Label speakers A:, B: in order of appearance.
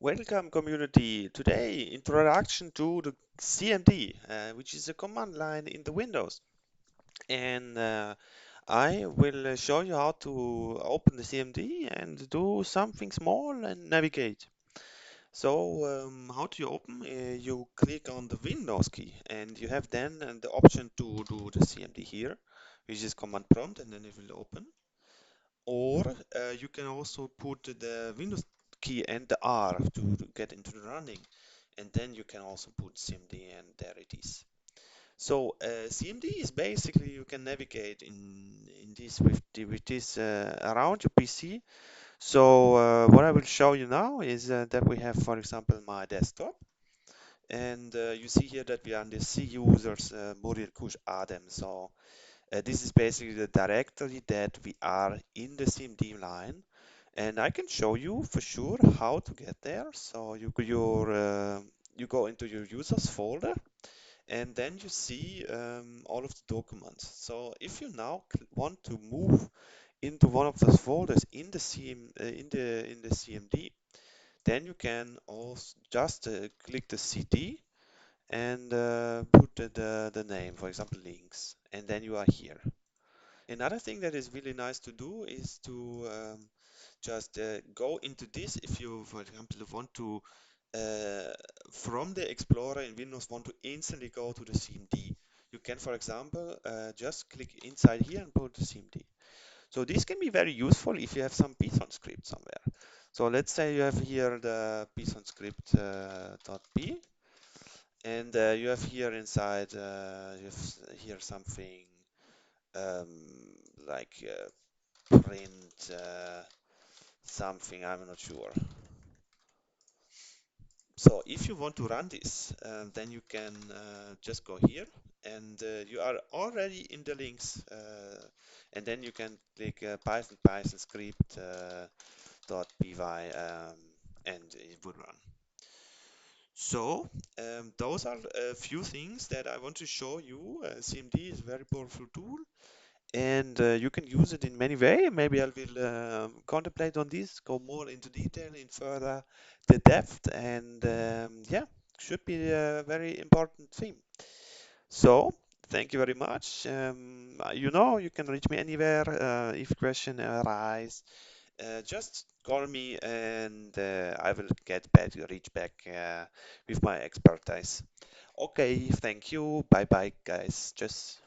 A: Welcome community. Today, introduction to the CMD, which is a command line in the Windows. And I will show you how to open the CMD and do something small and navigate. So, how do you open? You click on the Windows key and you have then the option to do the CMD here, which is command prompt, and then it will open. Or you can also put the Windows key and the R to get into the running. And then you can also put CMD and there it is. So CMD is basically you can navigate in this with this around your PC. So what I will show you now is that we have, for example, my desktop. And you see here that we are on the C users Murian-Coush Addem. So this is basically the directory that we are in the CMD line, and I can show you for sure how to get there. So you go into your users folder, and then you see all of the documents. So if you now want to move into one of those folders in the in the CMD, then you can also just click the CD and put the name, for example, links, and then you are here. Another thing that is really nice to do is to just go into this if you, for example, want to uh, from the Explorer in Windows want to instantly go to the CMD. You can, for example, just click inside here and put the CMD. So this can be very useful if you have some Python script somewhere. So let's say you have here the Python script .p, and you have here inside you have here something um, like print something, I'm not sure. So if you want to run this, then you can just go here and you are already in the links, and then you can click Python script .py, and it would run. So those are a few things that I want to show you. CMD is a very powerful tool, and you can use it in many ways. Maybe I will contemplate on this, go more into detail in further the depth, and yeah, should be a very important theme. So thank you very much. You know, you can reach me anywhere if question arise. Just call me and I will get back, reach back with my expertise. Okay, thank you. Bye bye, guys. Just